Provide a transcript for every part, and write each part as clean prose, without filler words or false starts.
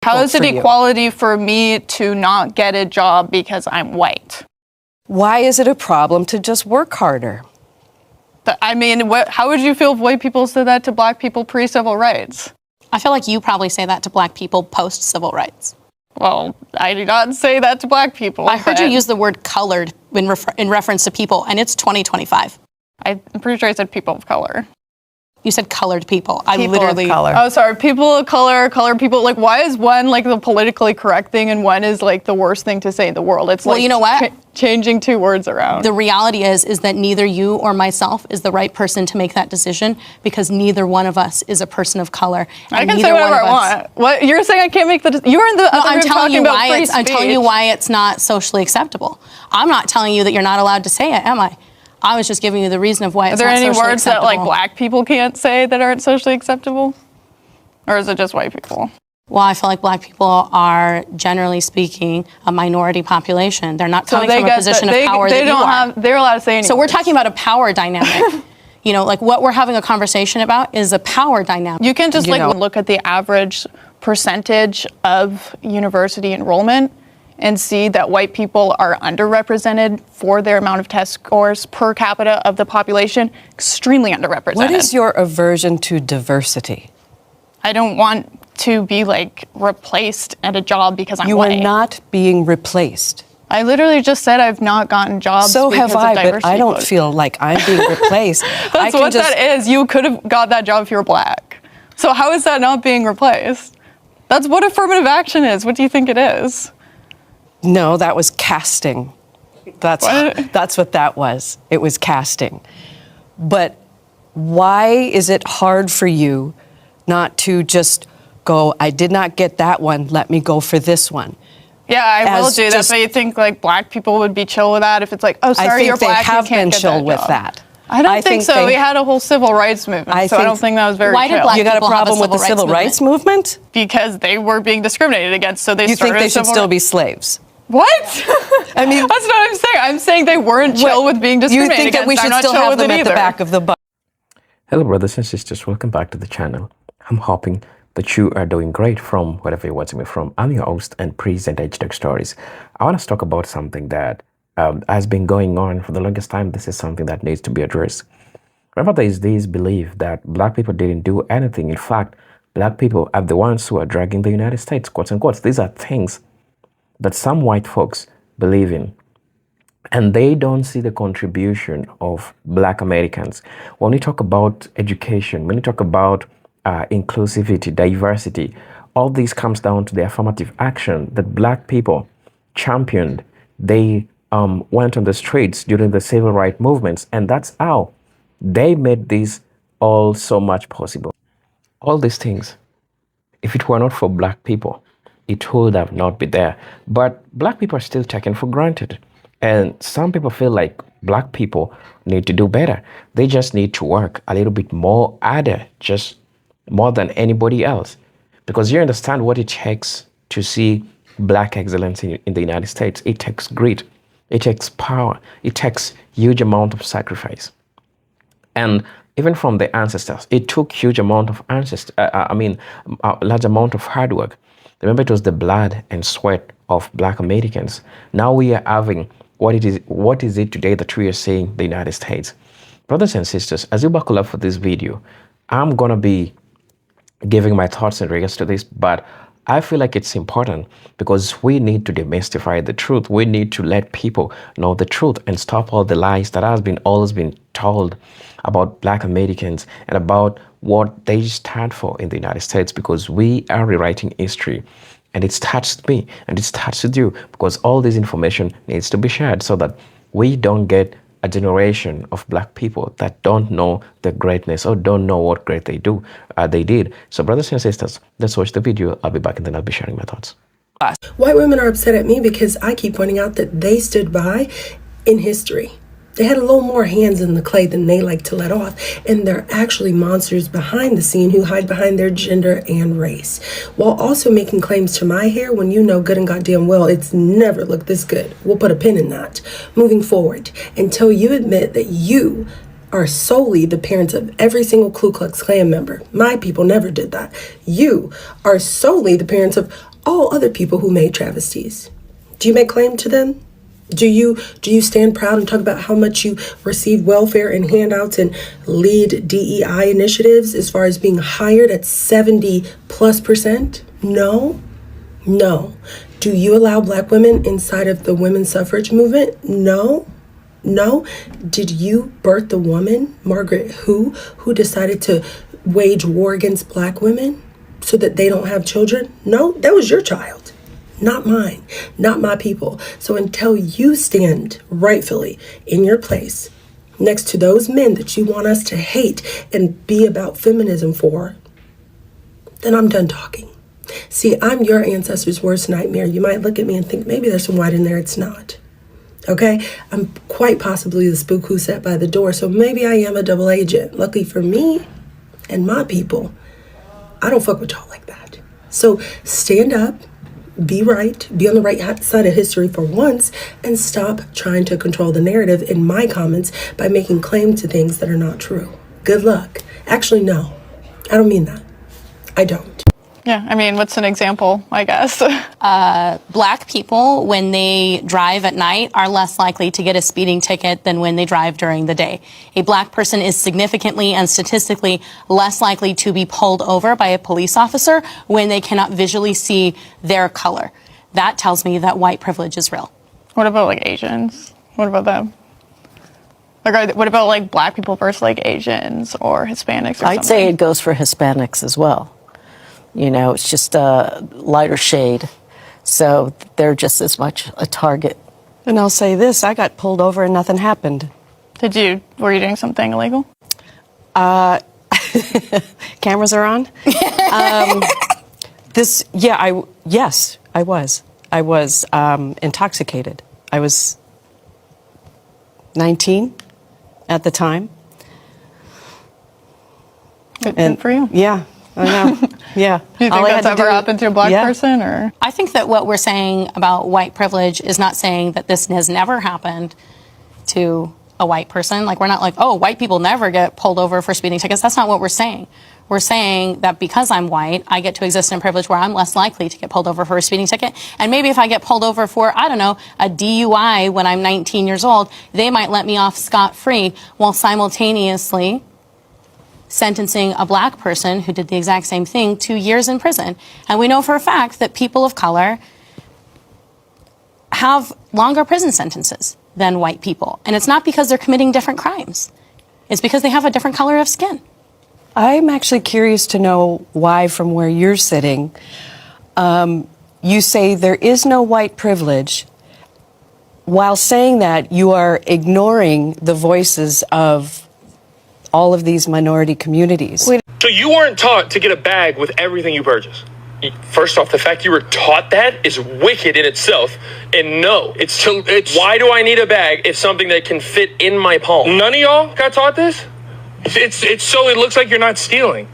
How is it equality for me to not get a job because I'm white? Why is it a problem to just work harder? I mean, how would you feel if white people said that to black people pre-civil rights? I feel like you probably say that to black people post-civil rights. Well, I do not say that to black people. I heard you use the word colored in reference to people, and it's 2025. I'm pretty sure I said people of color. You said colored people. People of color. Oh, sorry. People of color, colored people. Like, why is one like the politically correct thing and one is like the worst thing to say in the world? It's well, like, you know what? Changing two words around. The reality is that neither you or myself is the right person to make that decision because neither one of us is a person of color. I can say whatever I want. What you're saying? I can't make the. You're in the. No, I'm telling you why it's. I'm telling you why it's not socially acceptable. I'm not telling you that you're not allowed to say it, am I? I was just giving you the reason of why it's not socially acceptable. Are there any words that like black people can't say that aren't socially acceptable? Or is it just white people? Well, I feel like black people are, generally speaking, a minority population. They're not coming from a position of power that you are. They're allowed to say anything. So we're talking about a power dynamic. You know, like what we're having a conversation about is a power dynamic. You can just look at the average percentage of university enrollment and see that white people are underrepresented for their amount of test scores per capita of the population, extremely underrepresented. What is your aversion to diversity? I don't want to be like replaced at a job because I'm white. You are not being replaced. I literally just said I've not gotten jobs so because have I, of diversity. But I don't feel like I'm being replaced. That's what that is. You could have got that job if you were black. So how is that not being replaced? That's what affirmative action is. What do you think it is? No, that was casting. That's what that was. It was casting. But why is it hard for you not to just go, I did not get that one, let me go for this one? Yeah, I will do that, but you think like black people would be chill with that if it's like, oh, sorry, you're black, you can't get that job. I think they have been chill with that. I don't think so. We had a whole civil rights movement, so I don't think that was very chill. You got a problem with the civil rights movement? Because they were being discriminated against, so they started. You think they should still be slaves? What? I mean, that's what I'm saying. I'm saying they weren't chill with being discriminated against. You think that we should still have them at the back of the bus? Hello, brothers and sisters. Welcome back to the channel. I'm hoping that you are doing great from wherever you're watching me from. I'm your host and presenter, HTech Stories. I want to talk about something that has been going on for the longest time. This is something that needs to be addressed. Remember, there is this belief that black people didn't do anything. In fact, black people are the ones who are dragging the United States, quote unquote. These are things that some white folks believe in, and they don't see the contribution of black Americans. When we talk about education, when we talk about inclusivity, diversity, all this comes down to the affirmative action that black people championed. They went on the streets during the civil rights movements, and that's how they made this all so much possible. All these things, if it were not for black people, it would have not been there. But black people are still taken for granted. And some people feel like black people need to do better. They just need to work a little bit more harder, just more than anybody else. Because you understand what it takes to see black excellence in the United States. It takes grit. It takes power. It takes huge amount of sacrifice. And even from the ancestors, it took huge amount of large amount of hard work. Remember, it was the blood and sweat of black Americans. Now we are having what is it today that we are seeing the United States. Brothers and sisters, as you buckle up for this video, I'm going to be giving my thoughts in regards to this, but I feel like it's important because we need to demystify the truth. We need to let people know the truth and stop all the lies that has been always been told about black Americans and about what they stand for in the United States, because we are rewriting history. And it starts with me and it starts with you, because all this information needs to be shared so that we don't get a generation of black people that don't know the greatness or don't know what great they did. So brothers and sisters, let's watch the video. I'll be back and then I'll be sharing my thoughts. White women are upset at me because I keep pointing out that they stood by in history. They had a little more hands in the clay than they like to let off, and they're actually monsters behind the scene who hide behind their gender and race, while also making claims to my hair when you know good and goddamn well it's never looked this good. We'll put a pin in that. Moving forward, until you admit that you are solely the parents of every single Ku Klux Klan member. My people never did that. You are solely the parents of all other people who made travesties. Do you make claim to them? Do you stand proud and talk about how much you receive welfare and handouts and lead DEI initiatives as far as being hired at 70+%? No. No. Do you allow Black women inside of the women's suffrage movement? No. No. Did you birth the woman, Margaret who decided to wage war against Black women so that they don't have children? No, that was your child. Not mine, not my people. So until you stand rightfully in your place next to those men that you want us to hate and be about feminism for, then I'm done talking. See, I'm your ancestors' worst nightmare. You might look at me and think maybe there's some white in there. It's not. Okay? I'm quite possibly the spook who sat by the door, so maybe I am a double agent. Luckily for me and my people, I don't fuck with y'all like that. So stand up. Be right, be on the right side of history for once, and stop trying to control the narrative in my comments by making claims to things that are not true. Good luck. Actually, no, I don't mean that. I don't. Yeah, I mean, what's an example, I guess? Black people, when they drive at night, are less likely to get a speeding ticket than when they drive during the day. A Black person is significantly and statistically less likely to be pulled over by a police officer when they cannot visually see their color. That tells me that white privilege is real. What about, like, Asians? What about them? Like, what about, like, Black people versus, like, Asians or Hispanics or something? I'd say it goes for Hispanics as well. You know, it's just a lighter shade. So they're just as much a target. And I'll say this, I got pulled over and nothing happened. Were you doing something illegal? Cameras are on? Yes, I was. I was intoxicated. I was 19 at the time. Good for you. Yeah. I know. Yeah. Do you think that's ever happened to a Black person? Or I think that what we're saying about white privilege is not saying that this has never happened to a white person. Like, we're not like, oh, white people never get pulled over for speeding tickets. That's not what we're saying. We're saying that because I'm white, I get to exist in a privilege where I'm less likely to get pulled over for a speeding ticket. And maybe if I get pulled over for, I don't know, a DUI when I'm 19 years old, they might let me off scot-free while simultaneously sentencing a Black person who did the exact same thing 2 years in prison. And we know for a fact that people of color have longer prison sentences than white people. And it's not because they're committing different crimes. It's because they have a different color of skin. I'm actually curious to know why, from where you're sitting, you say there is no white privilege. While saying that, you are ignoring the voices of all of these minority communities. So you weren't taught to get a bag with everything you purchase? First off, the fact you were taught that is wicked in itself. And no, it's why do I need a bag if something that can fit in my palm? None of y'all got taught this? It's so it looks like you're not stealing.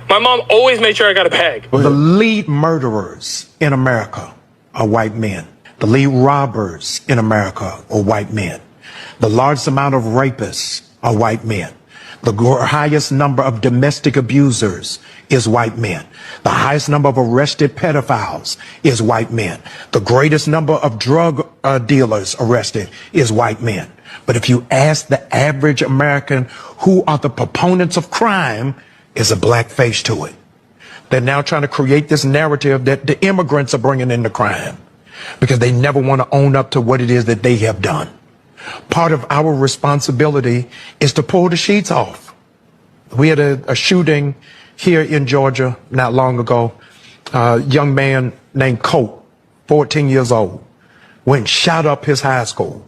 My mom always made sure I got a bag. The lead murderers in America are white men. The lead robbers in America are white men. The largest amount of rapists are white men. The highest number of domestic abusers is white men. The highest number of arrested pedophiles is white men. The greatest number of drug dealers arrested is white men. But if you ask the average American who are the proponents of crime, is a black face to it. They're now trying to create this narrative that the immigrants are bringing into crime because they never want to own up to what it is that they have done. Part of our responsibility is to pull the sheets off. We had a shooting here in Georgia not long ago. A young man named Colt, 14 years old, went and shot up his high school.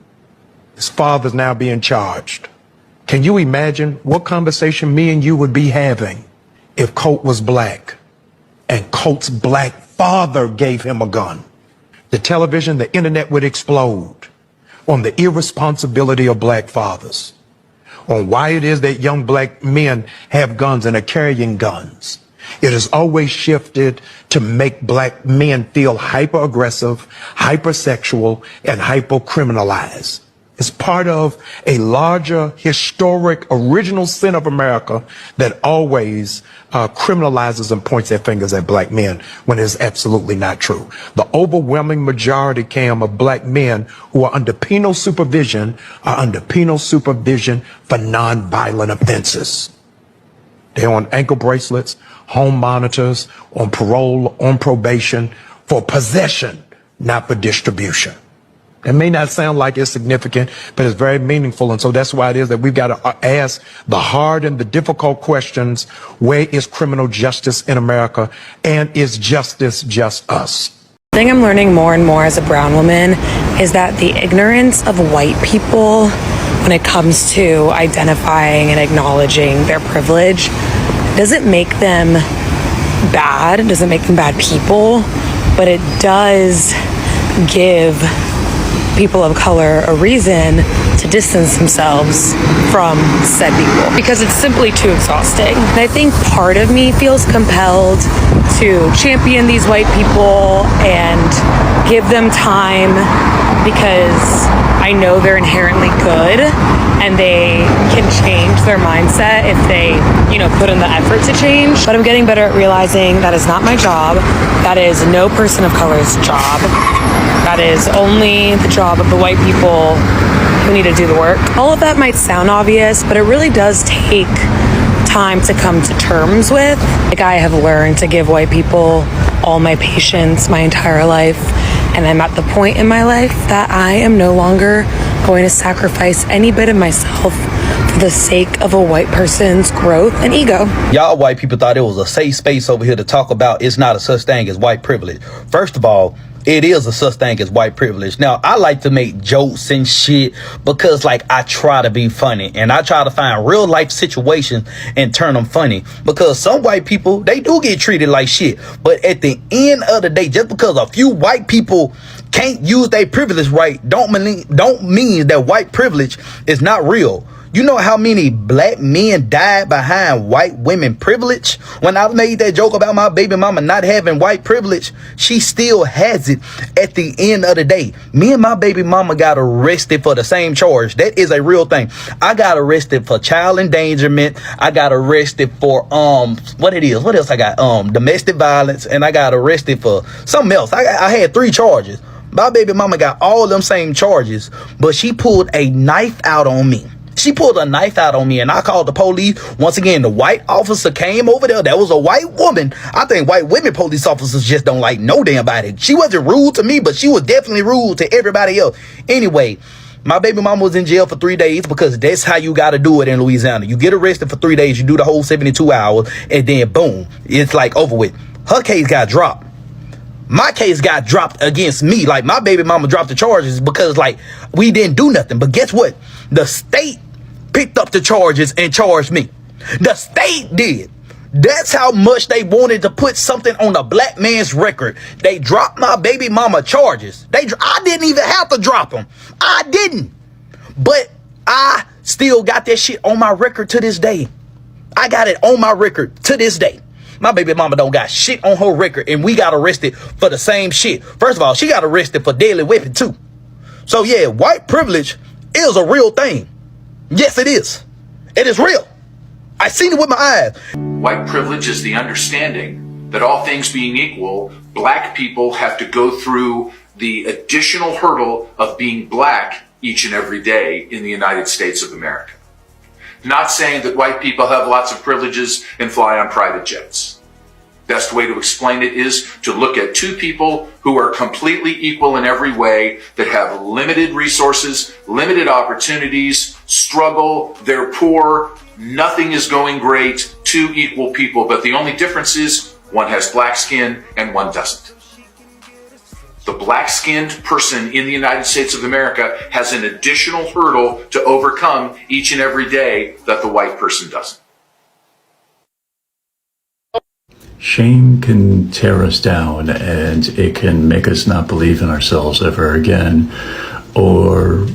His father's now being charged. Can you imagine what conversation me and you would be having if Colt was black and Colt's black father gave him a gun? The television, the internet would explode on the irresponsibility of black fathers, on why it is that young black men have guns and are carrying guns. It has always shifted to make black men feel hyper-aggressive, hypersexual, and hyper-criminalized. It's part of a larger, historic, original sin of America that always criminalizes and points their fingers at black men when it's absolutely not true. The overwhelming majority, Cam, of black men who are under penal supervision are under penal supervision for nonviolent offenses. They're on ankle bracelets, home monitors, on parole, on probation, for possession, not for distribution. It may not sound like it's significant, but it's very meaningful. And so that's why it is that we've got to ask the hard and the difficult questions. Where is criminal justice in America? And is justice just us? The thing I'm learning more and more as a brown woman is that the ignorance of white people when it comes to identifying and acknowledging their privilege doesn't make them bad, it doesn't make them bad people, but it does give people of color a reason to distance themselves from said people because it's simply too exhausting. And I think part of me feels compelled to champion these white people and give them time because I know they're inherently good and they can change their mindset if they, put in the effort to change. But I'm getting better at realizing that is not my job. That is no person of color's job. That is only the job of the white people who need to do the work. All of that might sound obvious, but it really does take time to come to terms with. Like, I have learned to give white people all my patience my entire life, and I'm at the point in my life that I am no longer going to sacrifice any bit of myself for the sake of a white person's growth and ego. Y'all white people thought it was a safe space over here to talk about it's not a such thing as white privilege. First of all, it is a such thing as white privilege. Now, I like to make jokes and shit because, I try to be funny and I try to find real life situations and turn them funny because some white people, they do get treated like shit. But at the end of the day, just because a few white people can't use their privilege right, don't mean that white privilege is not real. You know how many black men died behind white women privilege? When I made that joke about my baby mama not having white privilege, she still has it at the end of the day. Me and my baby mama got arrested for the same charge. That is a real thing. I got arrested for child endangerment. I got arrested for, what else I got? Domestic violence. And I got arrested for something else. I had 3 charges. My baby mama got all them same charges, but she pulled a knife out on me. She pulled a knife out on me and I called the police. Once again, the white officer came over there. That was a white woman. I think white women police officers just don't like no damn body. She wasn't rude to me, but she was definitely rude to everybody else. Anyway, my baby mama was in jail for 3 days because that's how you got to do it in Louisiana. You get arrested for 3 days, you do the whole 72 hours, and then boom, it's over with. Her case got dropped. My case got dropped against me. My baby mama dropped the charges because we didn't do nothing. But guess what? The state picked up the charges and charged me. The state did. That's how much they wanted to put something on a black man's record. They dropped my baby mama charges. I didn't even have to drop them. I didn't. But I still got that shit on my record to this day. I got it on my record to this day. My baby mama don't got shit on her record, and we got arrested for the same shit. First of all, she got arrested for deadly weapon too. So yeah, white privilege is a real thing. Yes, it is. It is real. I seen it with my eyes. White privilege is the understanding that all things being equal, black people have to go through the additional hurdle of being black each and every day in the United States of America. Not saying that white people have lots of privileges and fly on private jets. Best way to explain it is to look at 2 people who are completely equal in every way, that have limited resources, limited opportunities, struggle, they're poor, nothing is going great, 2 equal people, but the only difference is one has black skin and one doesn't. The black-skinned person in the United States of America has an additional hurdle to overcome each and every day that the white person doesn't. Shame can tear us down and it can make us not believe in ourselves ever again. Or,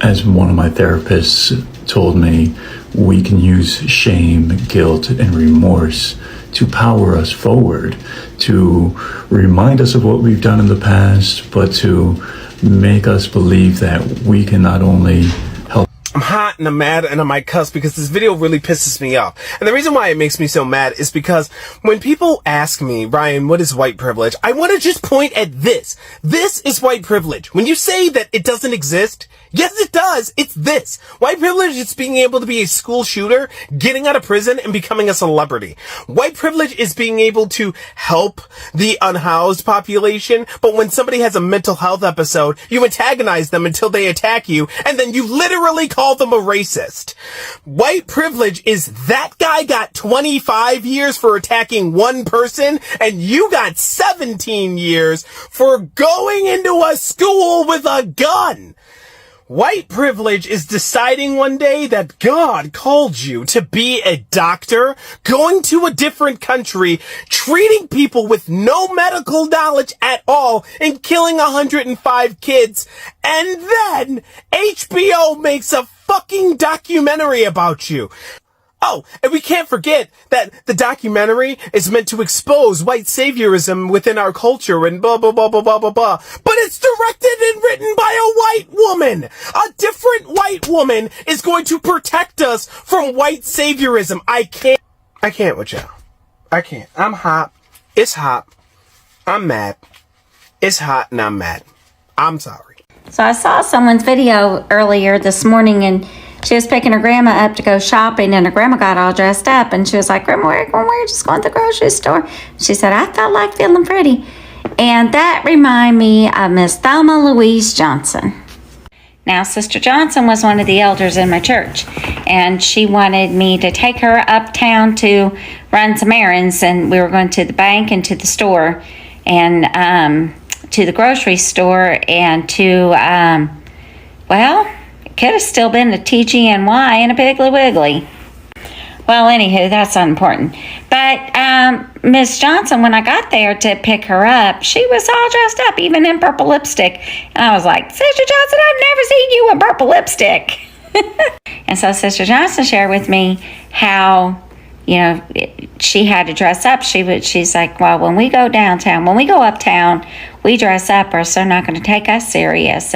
as one of my therapists told me, we can use shame, guilt, and remorse to power us forward, to remind us of what we've done in the past, but to make us believe that we can not only help. I'm hot and I'm mad and I might cuss because this video really pisses me off. And the reason why it makes me so mad is because when people ask me, Ryan, what is white privilege? I want to just point at this. This is white privilege. When you say that it doesn't exist, yes, it does. It's this. White privilege is being able to be a school shooter, getting out of prison, and becoming a celebrity. White privilege is being able to help the unhoused population, but when somebody has a mental health episode, you antagonize them until they attack you, and then you literally call them a racist. White privilege is that guy got 25 years for attacking one person, and you got 17 years for going into a school with a gun. White privilege is deciding one day that God called you to be a doctor, going to a different country, treating people with no medical knowledge at all, and killing 105 kids, and then HBO makes a fucking documentary about you. Oh, and we can't forget that the documentary is meant to expose white saviorism within our culture and blah, blah, blah, blah, blah, blah, blah. But it's directed and written by a white woman. A different white woman is going to protect us from white saviorism. I can't with y'all. I can't. I'm hot. It's hot. I'm mad. It's hot and I'm mad. I'm sorry. So I saw someone's video earlier this morning and she was picking her grandma up to go shopping, and her grandma got all dressed up, and she was like, Grandma, where are you going? We're just going to the grocery store. She said, I felt like feeling pretty. And that reminded me of Miss Thelma Louise Johnson. Now, Sister Johnson was one of the elders in my church, and she wanted me to take her uptown to run some errands, and we were going to the bank and to the store, and to the grocery store, and to, could have still been a TGNY and a Piggly Wiggly. Well, anywho, that's unimportant. But Miss Johnson, when I got there to pick her up, she was all dressed up, even in purple lipstick. And I was like, Sister Johnson, I've never seen you in purple lipstick. And so Sister Johnson shared with me how, she had to dress up. She's like, well, when we go downtown, when we go uptown, we dress up or else they're not going to take us serious.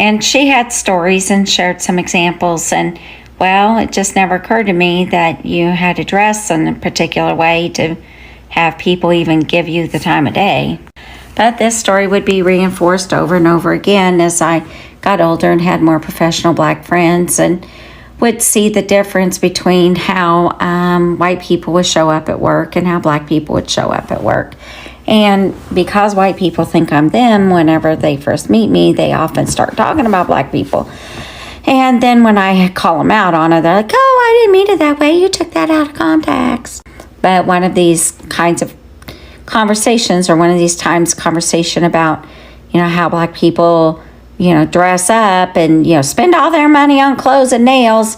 And she had stories and shared some examples. And, well, it just never occurred to me that you had to dress in a particular way to have people even give you the time of day. But this story would be reinforced over and over again as I got older and had more professional black friends and would see the difference between how white people would show up at work and how black people would show up at work. And because white people think I'm them, whenever they first meet me, they often start talking about black people. And then when I call them out on it, they're like, oh, I didn't mean it that way. You took that out of context. But one of these kinds of conversations, or one of these times conversation about, how black people, dress up and, spend all their money on clothes and nails.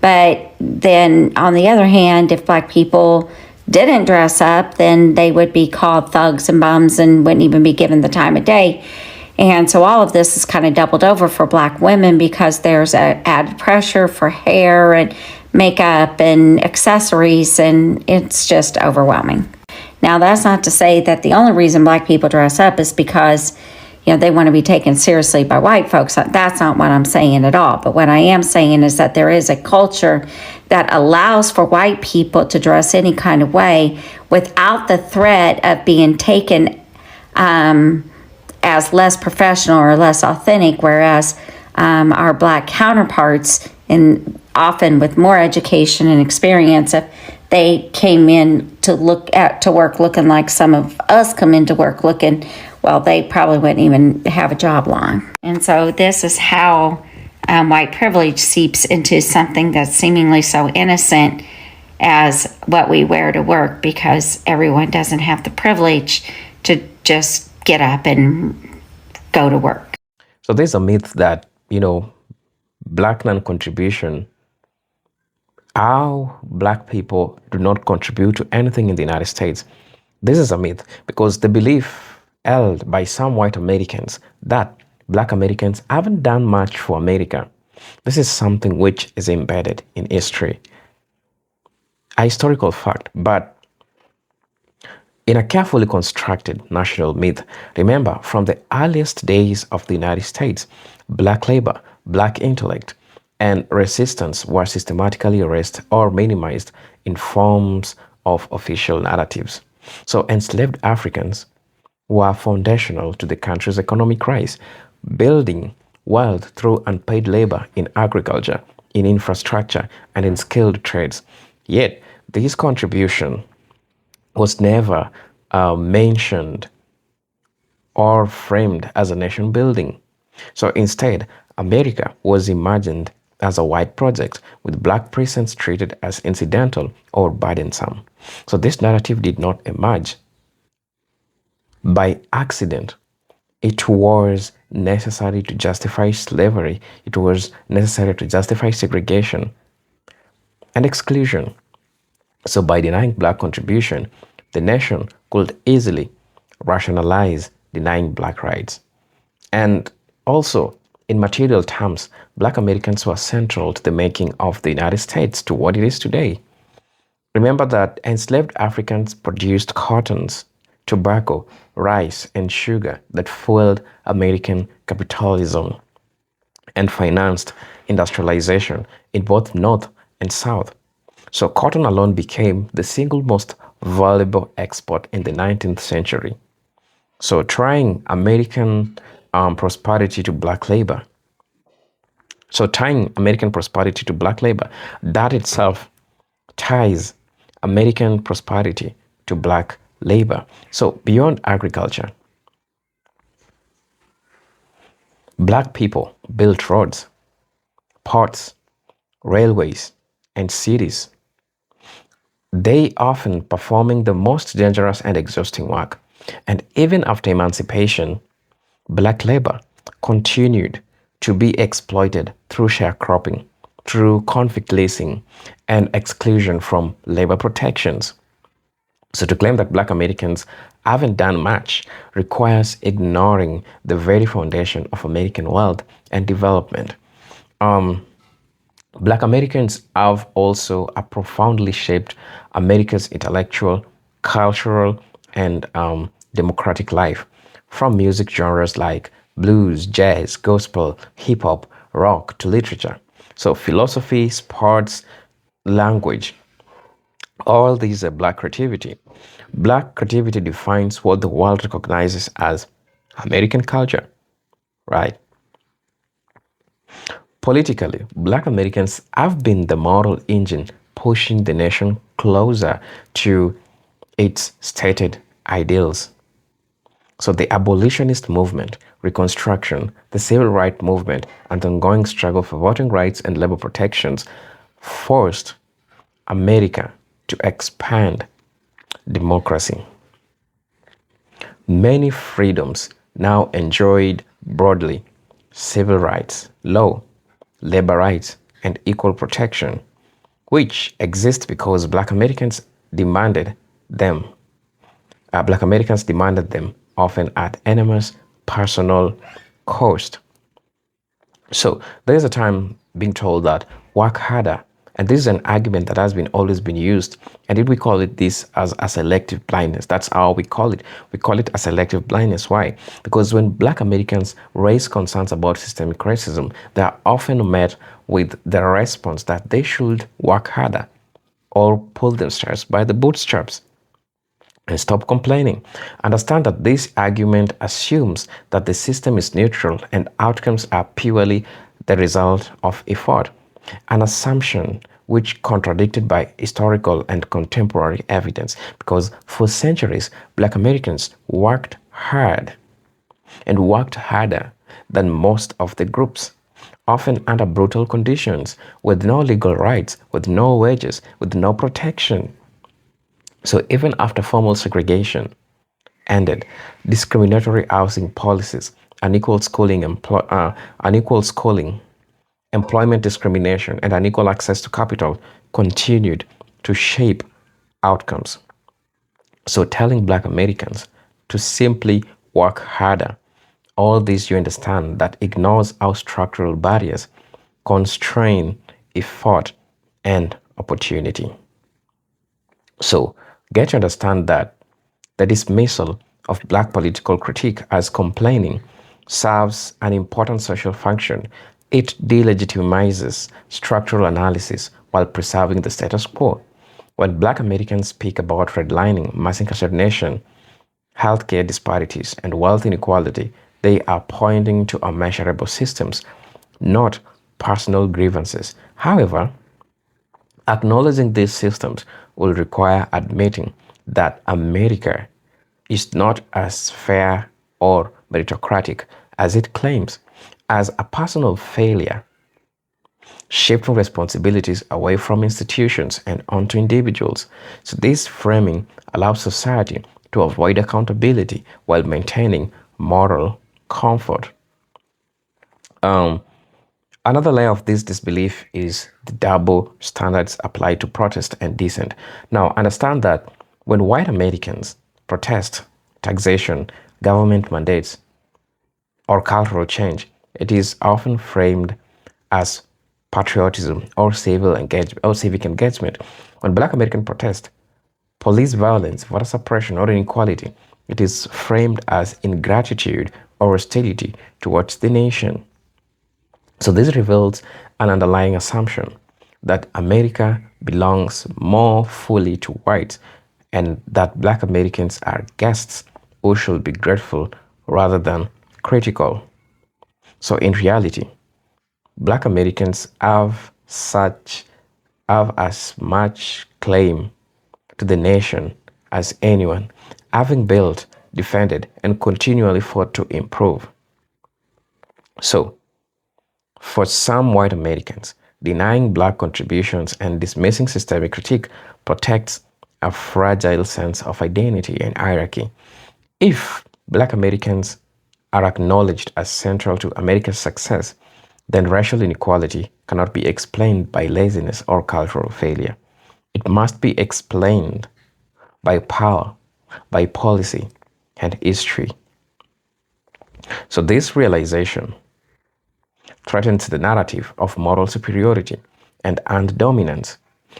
But then on the other hand, if black people didn't dress up, then they would be called thugs and bums and wouldn't even be given the time of day. And so all of this is kind of doubled over for black women because there's a added pressure for hair and makeup and accessories, and it's just overwhelming. Now, that's not to say that the only reason black people dress up is because they want to be taken seriously by white folks. That's not what I'm saying at all. But what I am saying is that there is a culture that allows for white people to dress any kind of way without the threat of being taken as less professional or less authentic, whereas our black counterparts, and often with more education and experience, if they came in to work looking like some of us come into work looking, well, they probably wouldn't even have a job long. And so this is how white privilege seeps into something that's seemingly so innocent as what we wear to work, because everyone doesn't have the privilege to just get up and go to work. So there's a myth that, black non-contribution, how black people do not contribute to anything in the United States. This is a myth because the belief held by some white Americans that black Americans haven't done much for America. This is something which is embedded in history, a historical fact. But In a carefully constructed national myth, remember, from the earliest days of the United States, black labor, black intellect, and resistance were systematically erased or minimized in forms of official narratives. So enslaved Africans were foundational to the country's economic rise, building wealth through unpaid labor in agriculture, in infrastructure, and in skilled trades. Yet, this contribution was never mentioned or framed as a nation building. So instead, America was imagined as a white project with black presence treated as incidental or burdensome. So this narrative did not emerge by accident. It was necessary to justify slavery. It was necessary to justify segregation and exclusion. So by denying black contribution, the nation could easily rationalize denying black rights. And also, in material terms, black Americans were central to the making of the United States to what it is today. Remember that enslaved Africans produced cottons, tobacco, rice, and sugar that fueled American capitalism and financed industrialization in both North and South. So cotton alone became the single most valuable export in the 19th century. So tying American prosperity to black labor. So tying American prosperity to black labor, that itself ties American prosperity to black labor. So beyond agriculture, black people built roads, ports, railways, and cities. They often performing the most dangerous and exhausting work. And even after emancipation, black labor continued to be exploited through sharecropping, through convict leasing, and exclusion from labor protections. So to claim that black Americans haven't done much requires ignoring the very foundation of American wealth and development. Black Americans have also profoundly shaped America's intellectual, cultural, and democratic life, from music genres like blues, jazz, gospel, hip hop, rock to literature. So philosophy, sports, language, all these are black creativity. Black creativity defines what the world recognizes as American culture, right? Politically, black Americans have been the moral engine pushing the nation closer to its stated ideals. So the abolitionist movement, Reconstruction, the civil rights movement, and the ongoing struggle for voting rights and labor protections forced America to expand democracy. Many freedoms now enjoyed broadly: civil rights, law, labor rights, and equal protection, which exist because black Americans demanded them. Black Americans demanded them, often at enormous personal cost. So there's a time being told that work harder, and this is an argument that has been always been used, and we call it this as a selective blindness. That's how we call it. We call it a selective blindness. Why? Because when black Americans raise concerns about systemic racism, they are often met with the response that they should work harder or pull themselves by the bootstraps and stop complaining. Understand that this argument assumes that the system is neutral and outcomes are purely the result of effort, an assumption which contradicted by historical and contemporary evidence, because for centuries, black Americans worked hard and worked harder than most of the groups, often under brutal conditions, with no legal rights, with no wages, with no protection. So even after formal segregation ended, discriminatory housing policies, unequal schooling, employment discrimination, and unequal access to capital continued to shape outcomes. So telling black Americans to simply work harder, all this, you understand, that ignores how structural barriers constrain effort and opportunity. So get to understand that The dismissal of black political critique as complaining serves an important social function. It delegitimizes structural analysis while preserving the status quo. When black Americans speak about redlining, mass incarceration, healthcare disparities, and wealth inequality, they are pointing to unmeasurable systems, not personal grievances. However, acknowledging these systems will require admitting that America is not as fair or meritocratic as it claims. As a personal failure, shifting responsibilities away from institutions and onto individuals. So this framing allows society to avoid accountability while maintaining moral comfort. Another layer of this disbelief is the double standards applied to protest and dissent. Now, understand that when white Americans protest taxation, government mandates, or cultural change, it is often framed as patriotism or civic engagement. When black Americans protest police violence, voter suppression, or inequality, it is framed as ingratitude or hostility towards the nation. So this reveals an underlying assumption that America belongs more fully to whites and that black Americans are guests who should be grateful rather than critical. So in reality, black Americans have as much claim to the nation as anyone, having built, defended, and continually fought to improve. So, for some white Americans, denying black contributions and dismissing systemic critique protects a fragile sense of identity and hierarchy. If black Americans are acknowledged as central to America's success, then racial inequality cannot be explained by laziness or cultural failure. It must be explained by power, by policy, and history. So this realization threatens the narrative of moral superiority and dominance.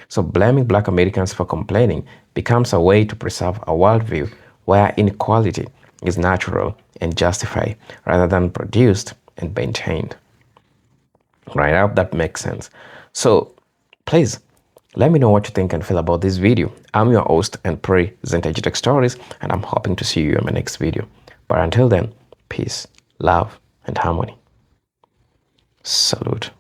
So blaming black Americans for complaining becomes a way to preserve a worldview where inequality is natural and justified rather than produced and maintained. Right, I hope that makes sense. So please let me know what you think and feel about this video. I'm your host and presenter Tech Stories, and I'm hoping to see you in my next video. But until then, peace, love, and harmony. Salute.